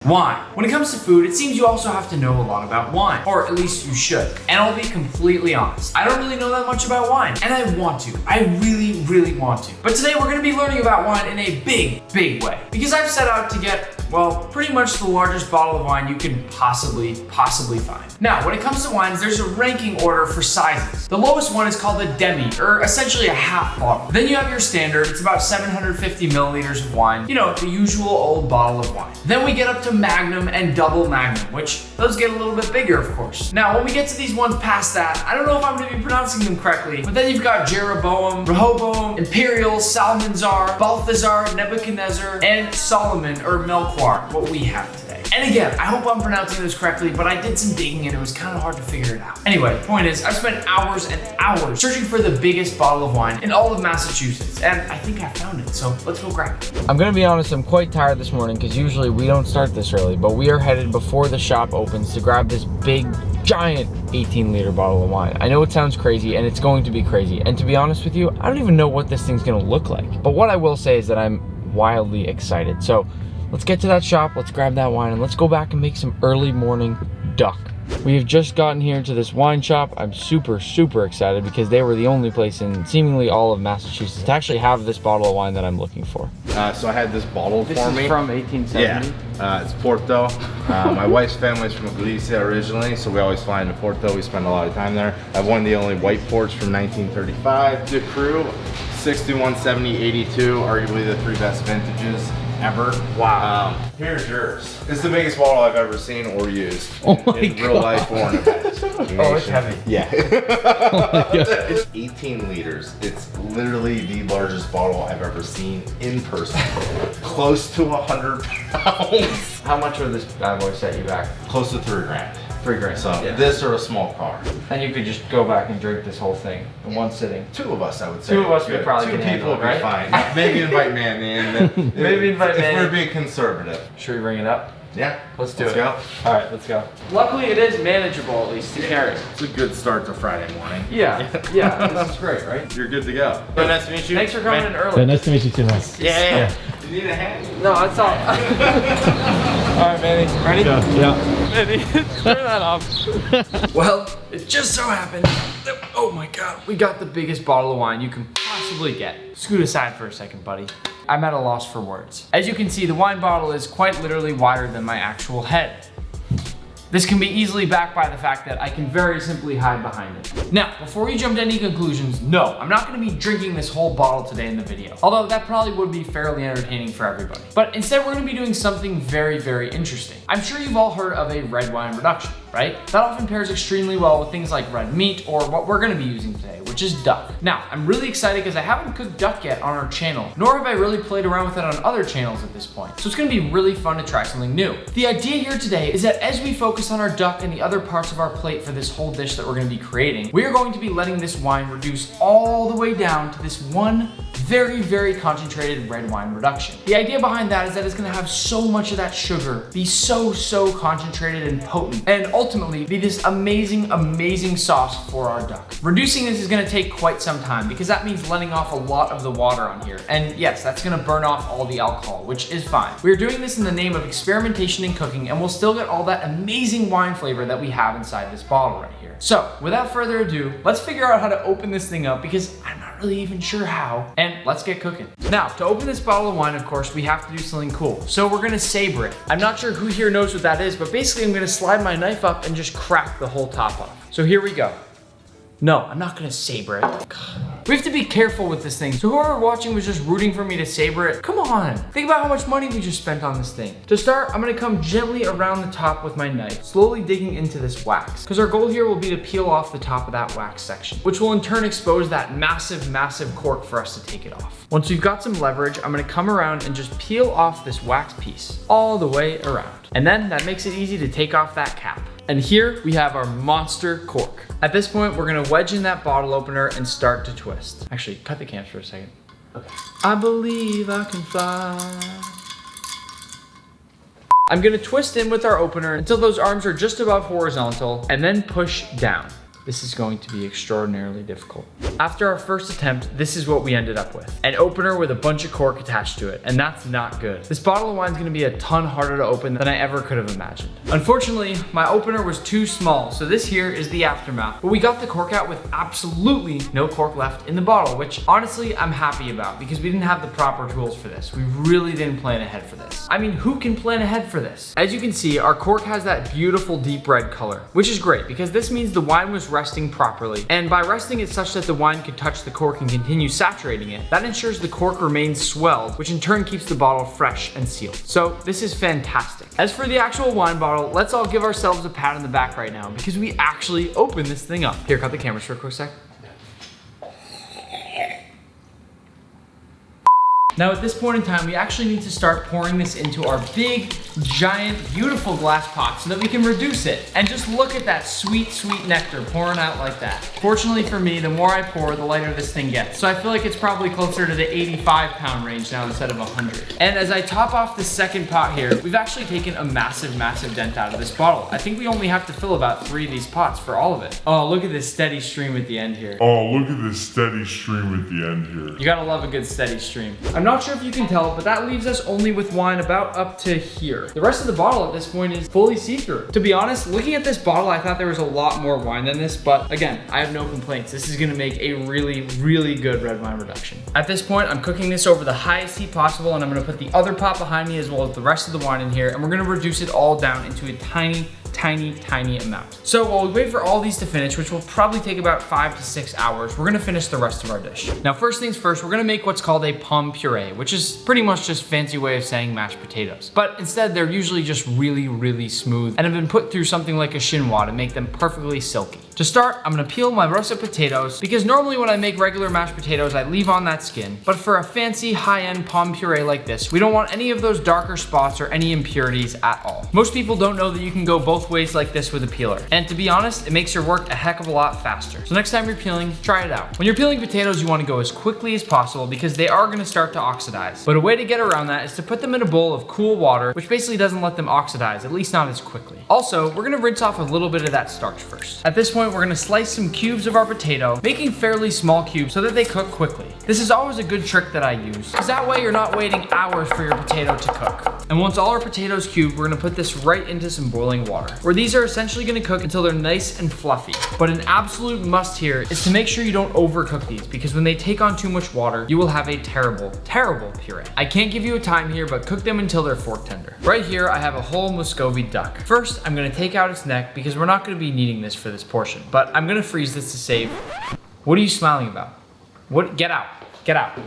Wine. When it comes to food, it seems you also have to know a lot about wine, or at least you should. And I'll be completely honest, I don't really know that much about wine, and I want to. I really want to. But today we're gonna be learning about wine in a big way. Because I've set out to get, well, pretty much the largest bottle of wine you can possibly find. Now, when it comes to wines, there's a ranking order for sizes. The lowest one is called a demi, or essentially a half bottle. Then you have your standard, it's about 750 milliliters of wine. You know, the usual old bottle of wine. Then we get up to Magnum and Double Magnum, which those get a little bit bigger, of course. Now, when we get to these ones past that, I don't know if I'm gonna be pronouncing them correctly, but then you've got Jeroboam, Rehoboam, Imperial, Salmanzar, Balthazar, Nebuchadnezzar, and Solomon, or Melchior, what we have today. And again, I hope I'm pronouncing this correctly, but I did some digging and it was kind of hard to figure it out. Anyway, the point is, I've spent hours and hours searching for the biggest bottle of wine in all of Massachusetts, and I think I found it, so let's go grab it. I'm gonna be honest, I'm quite tired this morning because usually we don't start this early, but we are headed before the shop opens to grab this big, giant 18-liter bottle of wine. I know it sounds crazy, and it's going to be crazy, and to be honest with you, I don't even know what this thing's gonna look like. But what I will say is that I'm wildly excited. So let's get to that shop, let's grab that wine, and let's go back and make some early morning duck. We have just gotten here to this wine shop. I'm super excited because they were the only place in seemingly all of Massachusetts to actually have this bottle of wine that I'm looking for. So I had this bottle for me. This is from 1870? Yeah, it's Porto. My wife's family's from Galicia originally, so we always fly into Porto. We spend a lot of time there. I have one of the only white ports from 1935. The Crew, 61, 70, 82, arguably the three best vintages ever. Wow. Here's yours. It's the biggest bottle I've ever seen or used in real life or in a event. Oh, it's heavy. Yeah. It's 18 liters. It's literally the largest bottle I've ever seen in person. Close to 100 pounds. How much would this bad boy set you back? Close to 3 grand. 3 grand. So yeah. This or a small car. And you could just go back and drink this whole thing in one sitting. 2 of us, I would say. 2 of us would probably Two can people handle it, would right? be fine. Maybe invite Manny in. Maybe invite Manny. If we're being conservative. Should we bring it up? Yeah. Let's do Let's it. go. All right, let's go. Luckily, it is manageable at least to carry. It's a good start to Friday morning. Yeah, this is great, right? You're good to go. So nice to meet you. Thanks for coming in early. Nice to meet you too, man. Yeah. You need a hand? No, that's all. All right, Manny. Ready? Yeah. Manny, turn that off. Well, it just so happened that, oh my God, we got the biggest bottle of wine you can possibly get. Scoot aside for a second, buddy. I'm at a loss for words. As you can see, the wine bottle is quite literally wider than my actual head. This can be easily backed by the fact that I can very simply hide behind it. Now, before you jump to any conclusions, no, I'm not gonna be drinking this whole bottle today in the video. Although that probably would be fairly entertaining for everybody. But instead, we're gonna be doing something very interesting. I'm sure you've all heard of a red wine reduction, right? That often pairs extremely well with things like red meat or what we're gonna be using today, which is duck. Now, I'm really excited because I haven't cooked duck yet on our channel, nor have I really played around with it on other channels at this point. So it's gonna be really fun to try something new. The idea here today is that as we focus on our duck and the other parts of our plate for this whole dish that we're gonna be creating, we are going to be letting this wine reduce all the way down to this one very concentrated red wine reduction. The idea behind that is that it's gonna have so much of that sugar, be so concentrated and potent, and ultimately be this amazing sauce for our duck. Reducing this is gonna take quite some time because that means letting off a lot of the water on here. And yes, that's gonna burn off all the alcohol, which is fine. We're doing this in the name of experimentation and cooking, and we'll still get all that amazing wine flavor that we have inside this bottle right here. So without further ado, let's figure out how to open this thing up because I'm not really even sure how, and let's get cooking. Now, to open this bottle of wine, of course, we have to do something cool. So we're gonna saber it. I'm not sure who here knows what that is, but basically I'm gonna slide my knife up and just crack the whole top off. So here we go. No, I'm not gonna saber it. God. We have to be careful with this thing. So whoever watching was just rooting for me to saber it, come on. Think about how much money we just spent on this thing. To start, I'm gonna come gently around the top with my knife, slowly digging into this wax. Because our goal here will be to peel off the top of that wax section, which will in turn expose that massive cork for us to take it off. Once we've got some leverage, I'm gonna come around and just peel off this wax piece all the way around. And then that makes it easy to take off that cap. And here we have our monster cork. At this point, we're gonna wedge in that bottle opener and start to twist. Actually, cut the cams for a second. Okay. I believe I can fly. I'm gonna twist in with our opener until those arms are just above horizontal and then push down. This is going to be extraordinarily difficult. After our first attempt, this is what we ended up with. An opener with a bunch of cork attached to it, and that's not good. This bottle of wine is gonna be a ton harder to open than I ever could have imagined. Unfortunately, my opener was too small, so this here is the aftermath. But we got the cork out with absolutely no cork left in the bottle, which honestly, I'm happy about because we didn't have the proper tools for this. We really didn't plan ahead for this. I mean, who can plan ahead for this? As you can see, our cork has that beautiful deep red color, which is great because this means the wine was resting properly. And by resting it such that the wine could touch the cork and continue saturating it, that ensures the cork remains swelled, which in turn keeps the bottle fresh and sealed. So this is fantastic. As for the actual wine bottle, let's all give ourselves a pat on the back right now because we actually opened this thing up. Here, cut the cameras for a quick sec. Now at this point in time, we actually need to start pouring this into our big, giant, beautiful glass pot so that we can reduce it. And just look at that sweet, sweet nectar pouring out like that. Fortunately for me, the more I pour, the lighter this thing gets. So I feel like it's probably closer to the 85-pound range now instead of 100. And as I top off the second pot here, we've actually taken a massive, massive dent out of this bottle. I think we only have to fill about 3 of these pots for all of it. Oh, look at this steady stream at the end here. Oh, look at this steady stream at the end here. You gotta love a good steady stream. I'm not sure if you can tell, but that leaves us only with wine about up to here. The rest of the bottle at this point is fully see-through. To be honest, looking at this bottle, I thought there was a lot more wine than this, but again, I have no complaints. This is gonna make a really, really good red wine reduction. At this point, I'm cooking this over the highest heat possible, and I'm gonna put the other pot behind me as well as the rest of the wine in here, and we're gonna reduce it all down into a tiny amount. So while we wait for all these to finish, which will probably take about 5 to 6 hours, we're gonna finish the rest of our dish. Now, first things first, we're gonna make what's called a pomme puree, which is pretty much just a fancy way of saying mashed potatoes. But instead, they're usually just really, really smooth and have been put through something like a chinois to make them perfectly silky. To start, I'm gonna peel my russet potatoes because normally when I make regular mashed potatoes, I leave on that skin. But for a fancy high-end pomme puree like this, we don't want any of those darker spots or any impurities at all. Most people don't know that you can go both ways like this with a peeler. And to be honest, it makes your work a heck of a lot faster. So next time you're peeling, try it out. When you're peeling potatoes, you wanna go as quickly as possible because they are gonna start to oxidize. But a way to get around that is to put them in a bowl of cool water, which basically doesn't let them oxidize, at least not as quickly. Also, we're gonna rinse off a little bit of that starch first. At this point, we're gonna slice some cubes of our potato, making fairly small cubes so that they cook quickly. This is always a good trick that I use, because that way you're not waiting hours for your potato to cook. And once all our potatoes cubed, we're gonna put this right into some boiling water, where these are essentially gonna cook until they're nice and fluffy. But an absolute must here is to make sure you don't overcook these, because when they take on too much water, you will have a terrible, terrible puree. I can't give you a time here, but cook them until they're fork tender. Right here, I have a whole Muscovy duck. First, I'm gonna take out its neck because we're not gonna be needing this for this portion, but I'm gonna freeze this to save. What are you smiling about? What? Get out. Get out.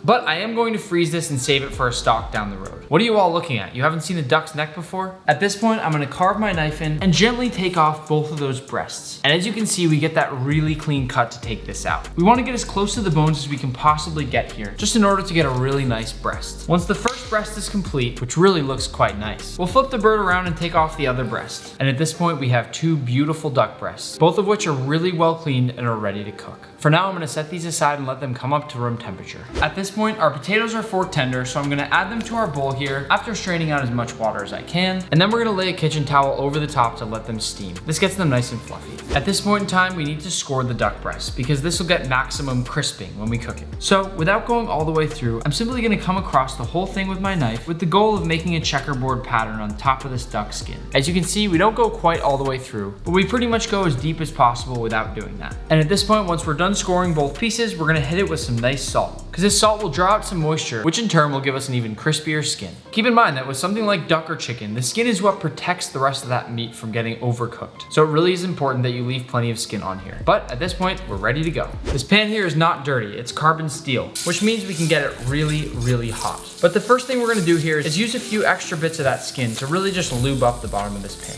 But I am going to freeze this and save it for a stock down the road. What are you all looking at? You haven't seen a duck's neck before? At this point, I'm gonna carve my knife in and gently take off both of those breasts. And as you can see, we get that really clean cut to take this out. We wanna get as close to the bones as we can possibly get here, just in order to get a really nice breast. Once the first breast is complete, which really looks quite nice, we'll flip the bird around and take off the other breast. And at this point, we have 2 beautiful duck breasts, both of which are really well cleaned and are ready to cook. For now, I'm gonna set these aside and let them come up to room temperature. At this point, our potatoes are fork tender, so I'm gonna add them to our bowl here after straining out as much water as I can. And then we're gonna lay a kitchen towel over the top to let them steam. This gets them nice and fluffy. At this point in time, we need to score the duck breast because this will get maximum crisping when we cook it. So without going all the way through, I'm simply gonna come across the whole thing with my knife with the goal of making a checkerboard pattern on top of this duck skin. As you can see, we don't go quite all the way through, but we pretty much go as deep as possible without doing that. And at this point, once we're done scoring both pieces, we're gonna hit it with some nice salt, because this salt will draw out some moisture, which in turn will give us an even crispier skin. Keep in mind that with something like duck or chicken, the skin is what protects the rest of that meat from getting overcooked. So it really is important that you leave plenty of skin on here. But at this point, we're ready to go. This pan here is not dirty, it's carbon steel, which means we can get it really, really hot. But the first thing we're gonna do here is use a few extra bits of that skin to really just lube up the bottom of this pan.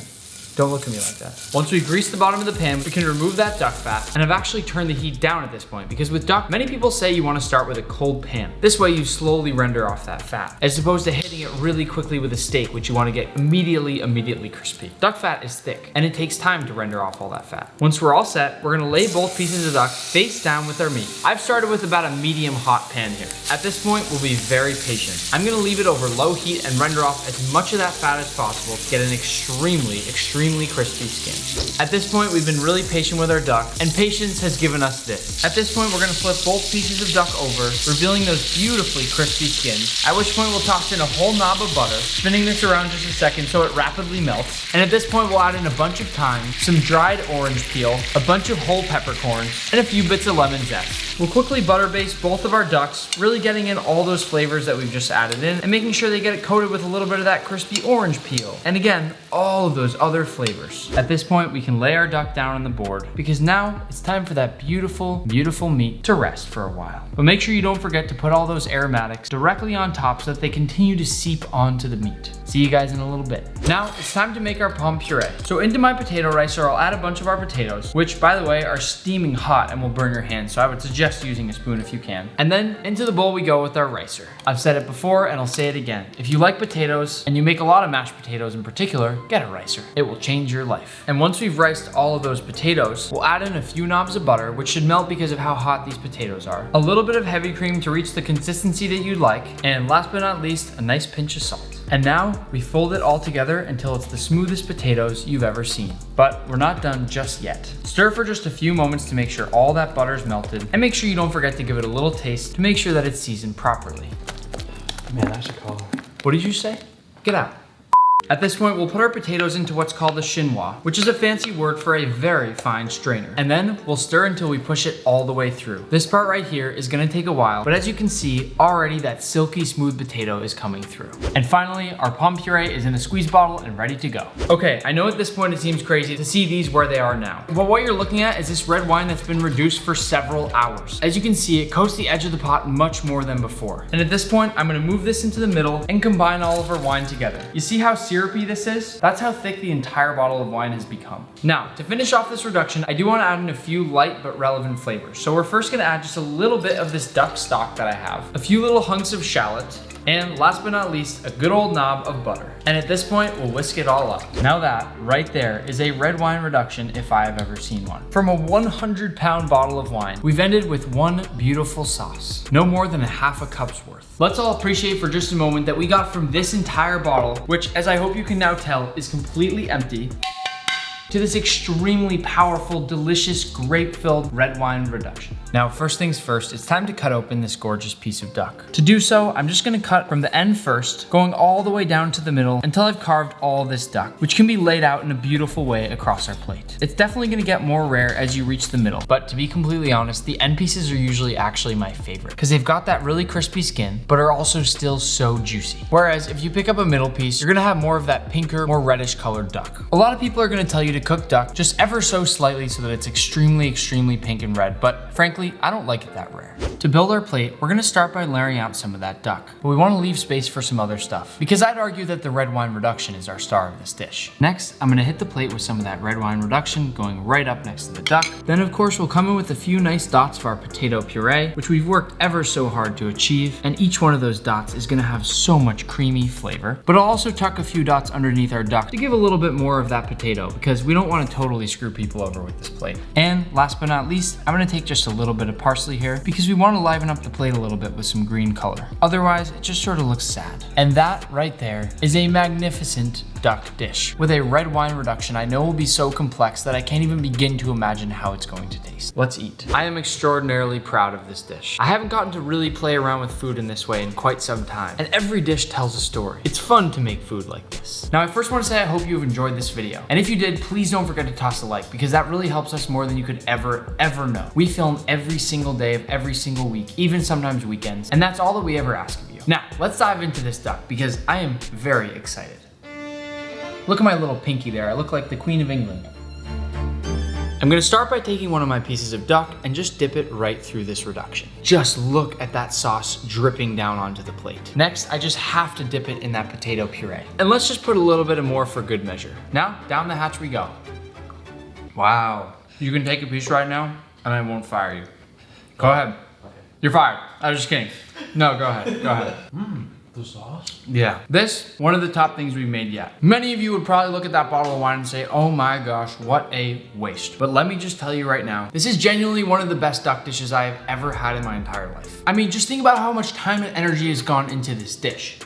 Don't look at me like that. Once we grease the bottom of the pan, we can remove that duck fat, and I've actually turned the heat down at this point because with duck, many people say you want to start with a cold pan. This way you slowly render off that fat, as opposed to hitting it really quickly with a steak, which you want to get immediately crispy. Duck fat is thick, and it takes time to render off all that fat. Once we're all set, we're gonna lay both pieces of duck face down with our meat. I've started with about a medium hot pan here. At this point, we'll be very patient. I'm gonna leave it over low heat and render off as much of that fat as possible to get an extremely extremely crispy skin. At this point, we've been really patient with our duck, and patience has given us this. At this point, we're gonna flip both pieces of duck over, revealing those beautifully crispy skins, at which point we'll toss in a whole knob of butter, spinning this around just a second so it rapidly melts. And at this point, we'll add in a bunch of thyme, some dried orange peel, a bunch of whole peppercorns, and a few bits of lemon zest. We'll quickly butter baste both of our ducks, really getting in all those flavors that we've just added in, and making sure they get it coated with a little bit of that crispy orange peel. And again, all of those other flavors. At this point, we can lay our duck down on the board, because now it's time for that beautiful, beautiful meat to rest for a while. But make sure you don't forget to put all those aromatics directly on top so that they continue to seep onto the meat. See you guys in a little bit. Now, it's time to make our pomme puree. So into my potato ricer, I'll add a bunch of our potatoes, which by the way, are steaming hot and will burn your hands, so I would suggest using a spoon if you can. And then into the bowl we go with our ricer. I've said it before and I'll say it again. If you like potatoes, and you make a lot of mashed potatoes in particular, get a ricer. It will change your life. And once we've riced all of those potatoes, we'll add in a few knobs of butter, which should melt because of how hot these potatoes are. A little bit of heavy cream to reach the consistency that you'd like, and last but not least, a nice pinch of salt. And now we fold it all together until it's the smoothest potatoes you've ever seen. But we're not done just yet. Stir for just a few moments to make sure all that butter's melted, and make sure you don't forget to give it a little taste to make sure that it's seasoned properly. Man, that's a color. What did you say? Get out. At this point, we'll put our potatoes into what's called a chinois, which is a fancy word for a very fine strainer. And then we'll stir until we push it all the way through. This part right here is gonna take a while, but as you can see, already that silky smooth potato is coming through. And finally, our pomme puree is in a squeeze bottle and ready to go. Okay, I know at this point it seems crazy to see these where they are now. But what you're looking at is this red wine that's been reduced for several hours. As you can see, it coats the edge of the pot much more than before. And at this point, I'm gonna move this into the middle and combine all of our wine together. You see how syrupy this is? That's how thick the entire bottle of wine has become. Now, to finish off this reduction, I do want to add in a few light but relevant flavors. So we're first gonna add just a little bit of this duck stock that I have, a few little hunks of shallot, and last but not least, a good old knob of butter. And at this point, we'll whisk it all up. Now that, right there, is a red wine reduction if I have ever seen one. From a 100-pound bottle of wine, we've ended with one beautiful sauce. No more than a half a cup's worth. Let's all appreciate for just a moment that we got from this entire bottle, which, as I hope you can now tell, is completely empty, to this extremely powerful, delicious, grape-filled red wine reduction. Now, first things first, it's time to cut open this gorgeous piece of duck. To do so, I'm just gonna cut from the end first, going all the way down to the middle until I've carved all this duck, which can be laid out in a beautiful way across our plate. It's definitely gonna get more rare as you reach the middle, but to be completely honest, the end pieces are usually actually my favorite, because they've got that really crispy skin, but are also still so juicy. Whereas if you pick up a middle piece, you're gonna have more of that pinker, more reddish colored duck. A lot of people are gonna tell you to cook duck just ever so slightly so that it's extremely, extremely pink and red, but frankly, I don't like it that rare. To build our plate, we're gonna start by layering out some of that duck, but we wanna leave space for some other stuff, because I'd argue that the red wine reduction is our star of this dish. Next, I'm gonna hit the plate with some of that red wine reduction going right up next to the duck. Then of course, we'll come in with a few nice dots of our potato puree, which we've worked ever so hard to achieve, and each one of those dots is gonna have so much creamy flavor. But I'll also tuck a few dots underneath our duck to give a little bit more of that potato, because we don't wanna totally screw people over with this plate. And last but not least, I'm gonna take just a little bit of parsley here because we want to liven up the plate a little bit with some green color. Otherwise, it just sort of looks sad. And that right there is a magnificent duck dish with a red wine reduction I know will be so complex that I can't even begin to imagine how it's going to taste. Let's eat. I am extraordinarily proud of this dish. I haven't gotten to really play around with food in this way in quite some time, and every dish tells a story. It's fun to make food like this. Now, I first want to say I hope you've enjoyed this video, and if you did, please don't forget to toss a like, because that really helps us more than you could ever know. We film every single day of every single week, even sometimes weekends, and that's all that we ever ask of you. Now, let's dive into this duck, because I am very excited. Look at my little pinky there. I look like the Queen of England. I'm gonna start by taking one of my pieces of duck and just dip it right through this reduction. Just look at that sauce dripping down onto the plate. Next, I just have to dip it in that potato puree. And let's just put a little bit of more for good measure. Now, down the hatch we go. Wow. You can take a piece right now and I won't fire you. Go ahead. Okay. You're fired. I was just kidding. No, go ahead. Go ahead. The sauce? Yeah. This, one of the top things we've made yet. Many of you would probably look at that bottle of wine and say, oh my gosh, what a waste. But let me just tell you right now, this is genuinely one of the best duck dishes I have ever had in my entire life. I mean, just think about how much time and energy has gone into this dish.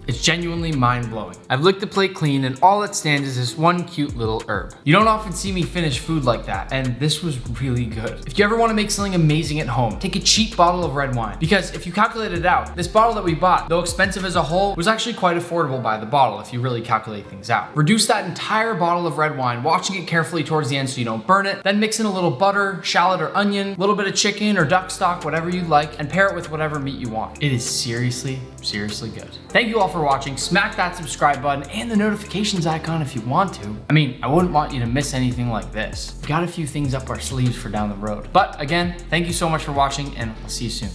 It's genuinely mind-blowing. I've licked the plate clean and all that stands is this one cute little herb. You don't often see me finish food like that, and this was really good. If you ever want to make something amazing at home, take a cheap bottle of red wine. Because if you calculate it out, this bottle that we bought, though expensive as a whole, was actually quite affordable by the bottle if you really calculate things out. Reduce that entire bottle of red wine, washing it carefully towards the end so you don't burn it, then mix in a little butter, shallot or onion, a little bit of chicken or duck stock, whatever you like, and pair it with whatever meat you want. It is seriously good. Thank you all for watching. Smack that subscribe button and the notifications icon if you want to. I mean, I wouldn't want you to miss anything like this. We got a few things up our sleeves for down the road. But again, thank you so much for watching and I'll see you soon.